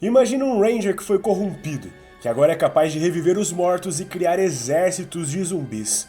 Imagina um Ranger que foi corrompido, que agora é capaz de reviver os mortos e criar exércitos de zumbis.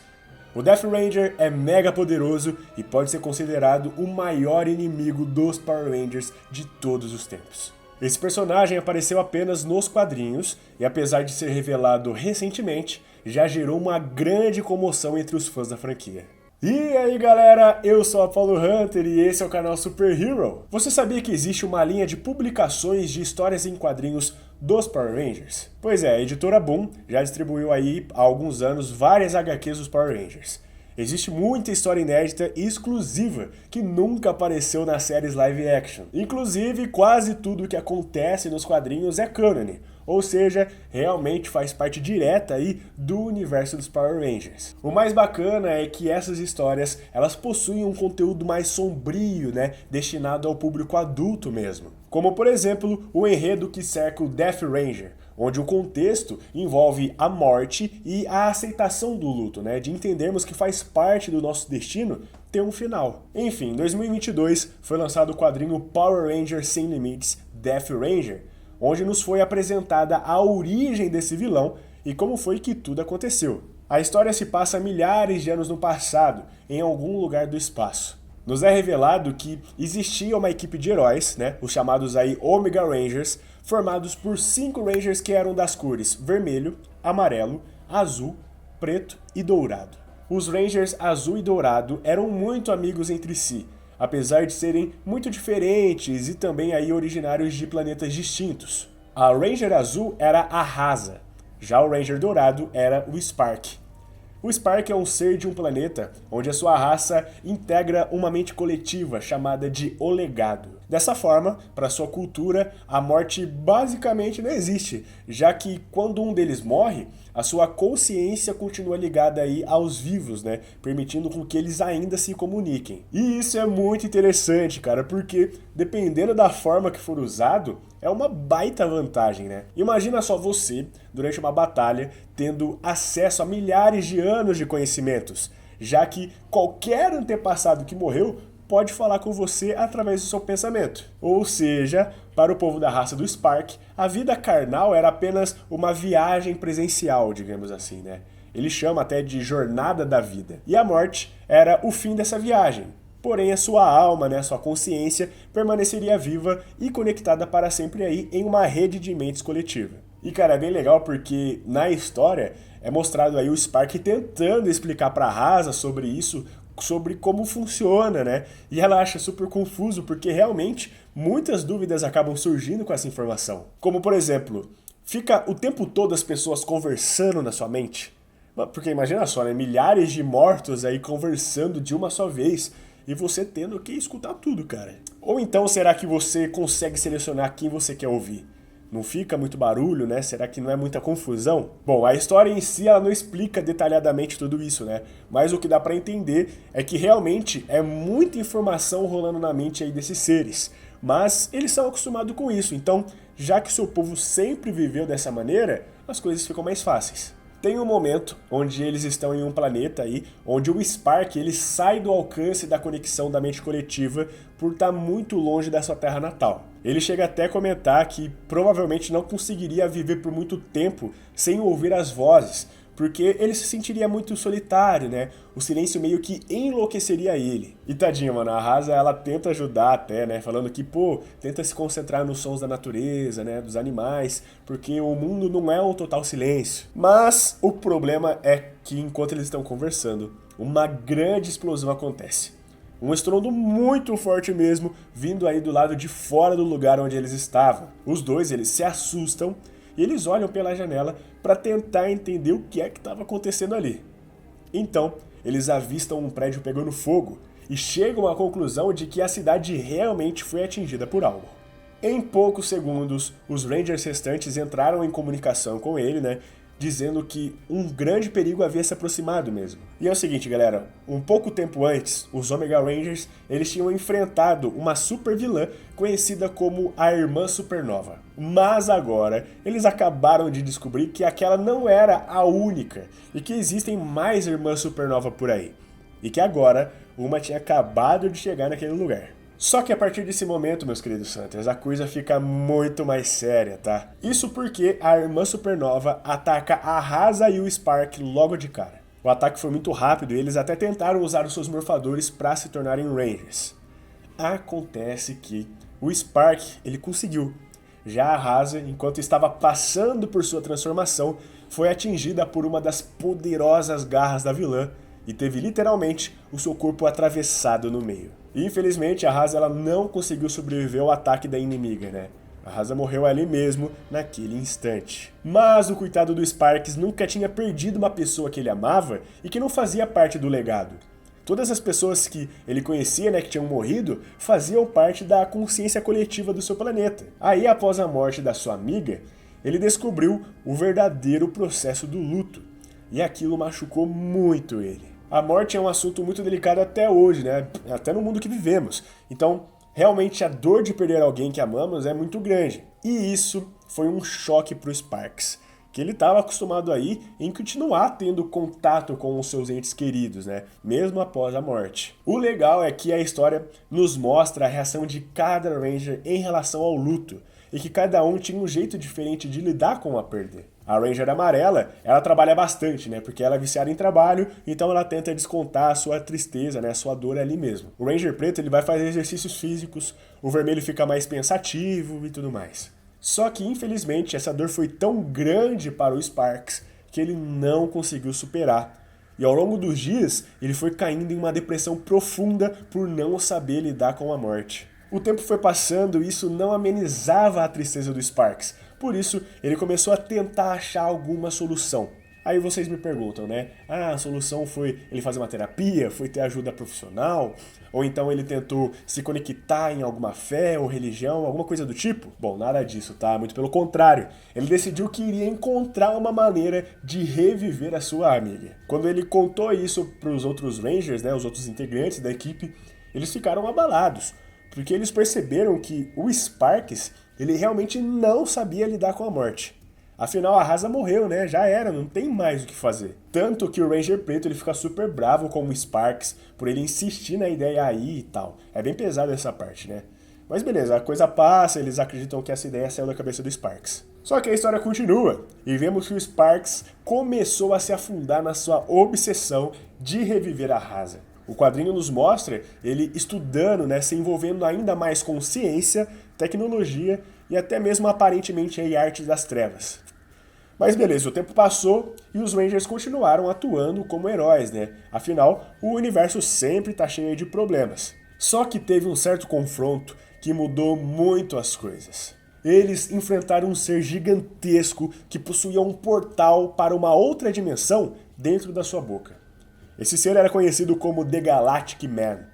O Death Ranger é mega poderoso e pode ser considerado o maior inimigo dos Power Rangers de todos os tempos. Esse personagem apareceu apenas nos quadrinhos e, apesar de ser revelado recentemente, já gerou uma grande comoção entre os fãs da franquia. E aí galera, eu sou Apollo Hunter e esse é o canal Super Hero. Você sabia que existe uma linha de publicações de histórias em quadrinhos dos Power Rangers? Pois é, a editora Boom já distribuiu aí há alguns anos várias HQs dos Power Rangers. Existe muita história inédita e exclusiva que nunca apareceu nas séries live action. Inclusive, quase tudo que acontece nos quadrinhos é cânone, ou seja, realmente faz parte direta aí do universo dos Power Rangers. O mais bacana é que essas histórias, elas possuem um conteúdo mais sombrio, destinado ao público adulto mesmo. Como por exemplo, o enredo que cerca o Death Ranger, onde o contexto envolve a morte e a aceitação do luto, de entendermos que faz parte do nosso destino ter um final. Enfim, em 2022 foi lançado o quadrinho Power Rangers Sem Limites Death Ranger, onde nos foi apresentada a origem desse vilão e como foi que tudo aconteceu. A história se passa milhares de anos no passado, em algum lugar do espaço. Nos é revelado que existia uma equipe de heróis, os chamados aí Omega Rangers, formados por 5 Rangers que eram das cores vermelho, amarelo, azul, preto e dourado. Os Rangers azul e dourado eram muito amigos entre si, apesar de serem muito diferentes e também aí originários de planetas distintos. A Ranger azul era a Rasa, já o Ranger dourado era o Spark. O Spark é um ser de um planeta onde a sua raça integra uma mente coletiva chamada de O Legado. Dessa forma, para sua cultura, a morte basicamente não existe, já que quando um deles morre, a sua consciência continua ligada aí aos vivos, permitindo com que eles ainda se comuniquem. E isso é muito interessante, cara, porque dependendo da forma que for usado, é uma baita vantagem, Imagina só você, durante uma batalha, tendo acesso a milhares de anos de conhecimentos, já que qualquer antepassado que morreu pode falar com você através do seu pensamento. Ou seja, para o povo da raça do Spark, a vida carnal era apenas uma viagem presencial, digamos assim, Ele chama até de jornada da vida. E a morte era o fim dessa viagem. Porém, a sua alma, sua consciência, permaneceria viva e conectada para sempre aí em uma rede de mentes coletiva. E cara, é bem legal porque na história é mostrado aí o Spark tentando explicar para a Rasa sobre isso, sobre como funciona, E ela acha super confuso porque realmente muitas dúvidas acabam surgindo com essa informação. Como por exemplo, fica o tempo todo as pessoas conversando na sua mente? Porque imagina só, milhares de mortos aí conversando de uma só vez e você tendo que escutar tudo, cara. Ou então será que você consegue selecionar quem você quer ouvir? Não fica muito barulho, Será que não é muita confusão? Bom, a história em si ela não explica detalhadamente tudo isso, Mas o que dá pra entender é que realmente é muita informação rolando na mente aí desses seres. Mas eles são acostumados com isso, então, já que seu povo sempre viveu dessa maneira, as coisas ficam mais fáceis. Tem um momento onde eles estão em um planeta aí, onde o Spark ele sai do alcance da conexão da mente coletiva por estar muito longe da sua terra natal. Ele chega até a comentar que provavelmente não conseguiria viver por muito tempo sem ouvir as vozes, porque ele se sentiria muito solitário, O silêncio meio que enlouqueceria ele. E tadinho, mano, a Rasa ela tenta ajudar até, Falando que, tenta se concentrar nos sons da natureza, dos animais, porque o mundo não é um total silêncio. Mas o problema é que enquanto eles estão conversando, uma grande explosão acontece. Um estrondo muito forte mesmo, vindo aí do lado de fora do lugar onde eles estavam. Os dois, eles se assustam e eles olham pela janela para tentar entender o que é que estava acontecendo ali. Então, eles avistam um prédio pegando fogo e chegam à conclusão de que a cidade realmente foi atingida por algo. Em poucos segundos, os Rangers restantes entraram em comunicação com ele, dizendo que um grande perigo havia se aproximado mesmo. E é o seguinte, galera, um pouco tempo antes, os Omega Rangers, eles tinham enfrentado uma super vilã conhecida como a Irmã Supernova. Mas agora, eles acabaram de descobrir que aquela não era a única e que existem mais Irmãs Supernova por aí. E que agora, uma tinha acabado de chegar naquele lugar. Só que a partir desse momento, meus queridos Hunters, a coisa fica muito mais séria, tá? Isso porque a Irmã Supernova ataca a Rasa e o Spark logo de cara. O ataque foi muito rápido e eles até tentaram usar os seus morfadores para se tornarem Rangers. Acontece que o Spark, ele conseguiu. Já a Rasa, enquanto estava passando por sua transformação, foi atingida por uma das poderosas garras da vilã e teve literalmente o seu corpo atravessado no meio. E, infelizmente, a Rasa ela não conseguiu sobreviver ao ataque da inimiga, né? A Rasa morreu ali mesmo, naquele instante. Mas o coitado do Sparks nunca tinha perdido uma pessoa que ele amava e que não fazia parte do legado. Todas as pessoas que ele conhecia, né, que tinham morrido, faziam parte da consciência coletiva do seu planeta. Aí, após a morte da sua amiga, ele descobriu o verdadeiro processo do luto. E aquilo machucou muito ele. A morte é um assunto muito delicado até hoje, né? Até no mundo que vivemos. Então, realmente a dor de perder alguém que amamos é muito grande. E isso foi um choque para o Sparks, que ele estava acostumado aí em continuar tendo contato com os seus entes queridos, né? Mesmo após a morte. O legal é que a história nos mostra a reação de cada Ranger em relação ao luto, e que cada um tinha um jeito diferente de lidar com a perda. A Ranger amarela, ela trabalha bastante, né? Porque ela é viciada em trabalho, então ela tenta descontar a sua tristeza, né? A sua dor ali mesmo. O Ranger preto, ele vai fazer exercícios físicos, o vermelho fica mais pensativo e tudo mais. Só que, infelizmente, essa dor foi tão grande para o Sparks que ele não conseguiu superar. E ao longo dos dias, ele foi caindo em uma depressão profunda por não saber lidar com a morte. O tempo foi passando e isso não amenizava a tristeza do Sparks. Por isso, ele começou a tentar achar alguma solução. Aí vocês me perguntam, né? Ah, a solução foi ele fazer uma terapia, foi ter ajuda profissional? Ou então ele tentou se conectar em alguma fé ou religião, alguma coisa do tipo? Bom, nada disso, tá? Muito pelo contrário. Ele decidiu que iria encontrar uma maneira de reviver a sua amiga. Quando ele contou isso para os outros Rangers, né, os outros integrantes da equipe, eles ficaram abalados. Porque eles perceberam que o Sparks, ele realmente não sabia lidar com a morte. Afinal, a Rasa morreu, né? Já era, não tem mais o que fazer. Tanto que o Ranger preto, ele fica super bravo com o Sparks, por ele insistir na ideia aí e tal. É bem pesado essa parte, né? Mas beleza, a coisa passa, eles acreditam que essa ideia saiu da cabeça do Sparks. Só que a história continua, e vemos que o Sparks começou a se afundar na sua obsessão de reviver a Rasa. O quadrinho nos mostra ele estudando, né, se envolvendo ainda mais com ciência, tecnologia e até mesmo aparentemente aí artes das trevas. Mas beleza, o tempo passou e os Rangers continuaram atuando como heróis, né? Afinal, o universo sempre tá cheio de problemas. Só que teve um certo confronto que mudou muito as coisas. Eles enfrentaram um ser gigantesco que possuía um portal para uma outra dimensão dentro da sua boca. Esse ser era conhecido como The Galactic Man.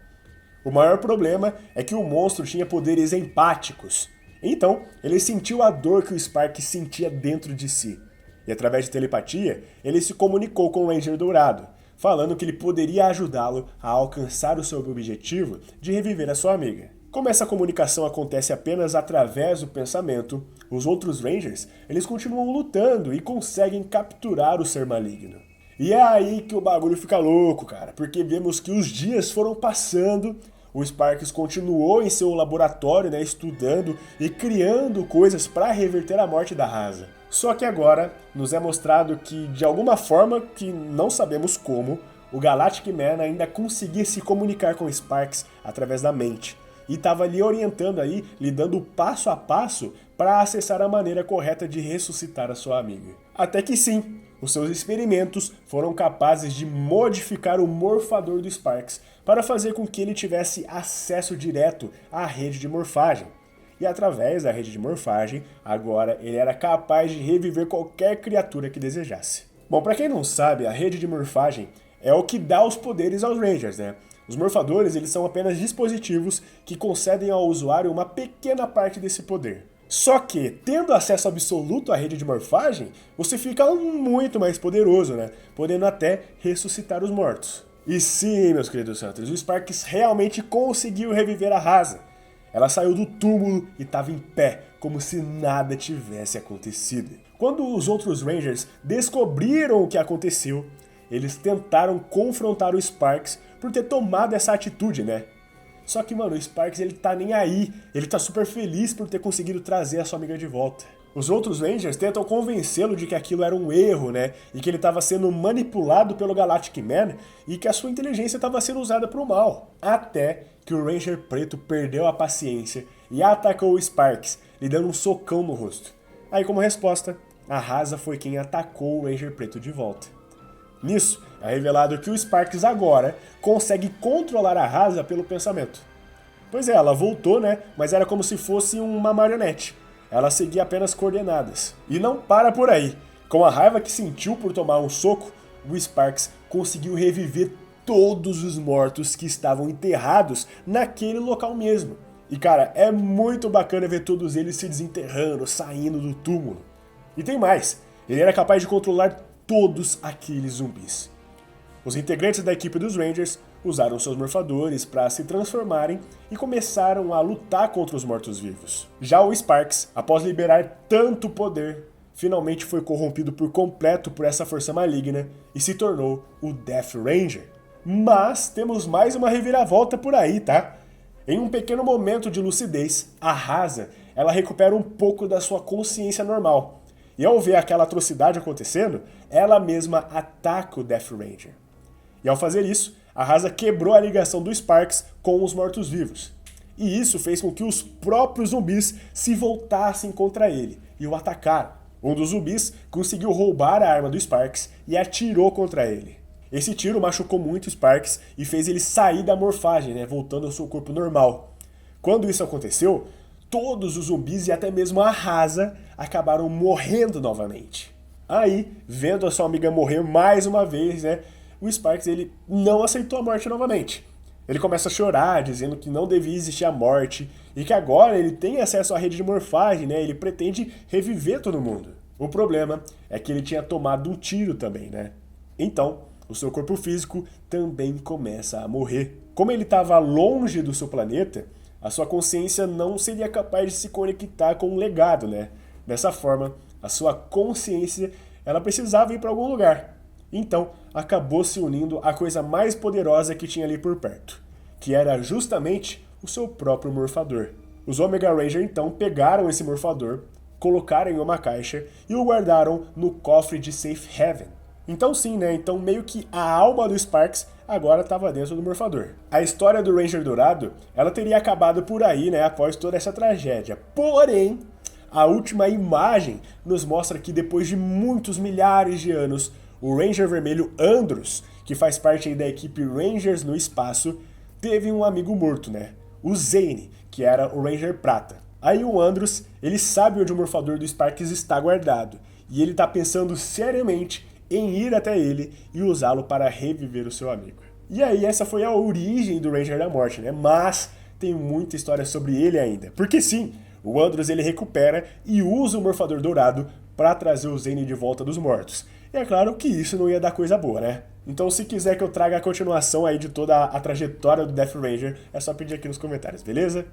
O maior problema é que o monstro tinha poderes empáticos. Então, ele sentiu a dor que o Spark sentia dentro de si. E através de telepatia, ele se comunicou com o Ranger Dourado, falando que ele poderia ajudá-lo a alcançar o seu objetivo de reviver a sua amiga. Como essa comunicação acontece apenas através do pensamento, os outros Rangers, eles continuam lutando e conseguem capturar o ser maligno. E é aí que o bagulho fica louco, cara, porque vemos que os dias foram passando, o Sparks continuou em seu laboratório, né, estudando e criando coisas para reverter a morte da Rasa. Só que agora nos é mostrado que, de alguma forma, que não sabemos como, o Galactic Man ainda conseguia se comunicar com o Sparks através da mente. E estava lhe orientando aí, lhe dando passo a passo para acessar a maneira correta de ressuscitar a sua amiga. Até que sim, os seus experimentos foram capazes de modificar o morfador do Sparks para fazer com que ele tivesse acesso direto à rede de morfagem. E através da rede de morfagem, agora ele era capaz de reviver qualquer criatura que desejasse. Bom, para quem não sabe, a rede de morfagem é o que dá os poderes aos Rangers, né? Os morfadores, eles são apenas dispositivos que concedem ao usuário uma pequena parte desse poder. Só que, tendo acesso absoluto à rede de morfagem, você fica muito mais poderoso, né? Podendo até ressuscitar os mortos. E sim, meus queridos Hunters, o Sparks realmente conseguiu reviver a Rasa. Ela saiu do túmulo e estava em pé, como se nada tivesse acontecido. Quando os outros Rangers descobriram o que aconteceu, eles tentaram confrontar o Sparks por ter tomado essa atitude, né? Só que, mano, o Sparks ele tá nem aí, ele tá super feliz por ter conseguido trazer a sua amiga de volta. Os outros Rangers tentam convencê-lo de que aquilo era um erro, né? E que ele estava sendo manipulado pelo Galactic Man e que a sua inteligência estava sendo usada para o mal. Até que o Ranger Preto perdeu a paciência e atacou o Sparks, lhe dando um socão no rosto. Aí, como resposta, a Rasa foi quem atacou o Ranger Preto de volta. Nisso, é revelado que o Sparks agora consegue controlar a Rasa pelo pensamento. Pois é, ela voltou, né? Mas era como se fosse uma marionete. Ela seguia apenas coordenadas. E não para por aí. Com a raiva que sentiu por tomar um soco, o Sparks conseguiu reviver todos os mortos que estavam enterrados naquele local mesmo. E cara, é muito bacana ver todos eles se desenterrando, saindo do túmulo. E tem mais, ele era capaz de controlar todos aqueles zumbis. Os integrantes da equipe dos Rangers usaram seus morfadores para se transformarem e começaram a lutar contra os mortos-vivos. Já o Sparks, após liberar tanto poder, finalmente foi corrompido por completo por essa força maligna e se tornou o Death Ranger. Mas temos mais uma reviravolta por aí, tá? Em um pequeno momento de lucidez, a Rasa, ela recupera um pouco da sua consciência normal. E ao ver aquela atrocidade acontecendo, ela mesma ataca o Death Ranger. E ao fazer isso, a Rasa quebrou a ligação do Sparks com os mortos-vivos. E isso fez com que os próprios zumbis se voltassem contra ele e o atacaram. Um dos zumbis conseguiu roubar a arma do Sparks e atirou contra ele. Esse tiro machucou muito o Sparks e fez ele sair da morfagem, né, voltando ao seu corpo normal. Quando isso aconteceu, todos os zumbis e até mesmo a Rasa acabaram morrendo novamente. Aí, vendo a sua amiga morrer mais uma vez, né, o Sparks ele não aceitou a morte novamente. Ele começa a chorar, dizendo que não devia existir a morte e que agora ele tem acesso à rede de morfagem, né? Ele pretende reviver todo mundo. O problema é que ele tinha tomado um tiro também, né? Então, o seu corpo físico também começa a morrer. Como ele estava longe do seu planeta, a sua consciência não seria capaz de se conectar com um legado, né? Dessa forma, a sua consciência ela precisava ir para algum lugar. Então, acabou se unindo à coisa mais poderosa que tinha ali por perto, que era justamente o seu próprio morfador. Os Omega Ranger então pegaram esse morfador, colocaram em uma caixa e o guardaram no cofre de Safe Haven. Então sim, né? Então meio que a alma do Sparks agora estava dentro do morfador. A história do Ranger Dourado, ela teria acabado por aí, né? Após toda essa tragédia. Porém, a última imagem nos mostra que depois de muitos milhares de anos, o Ranger Vermelho Andros, que faz parte aí da equipe Rangers no Espaço, teve um amigo morto, né? O Zane, que era o Ranger Prata. Aí o Andros, ele sabe onde o morfador do Sparks está guardado, e ele tá pensando seriamente em ir até ele e usá-lo para reviver o seu amigo. E aí essa foi a origem do Ranger da Morte, né? Mas tem muita história sobre ele ainda. Porque sim, o Andros ele recupera e usa o morfador dourado para trazer o Zane de volta dos mortos. E é claro que isso não ia dar coisa boa, né? Então se quiser que eu traga a continuação aí de toda a trajetória do Death Ranger, é só pedir aqui nos comentários, beleza?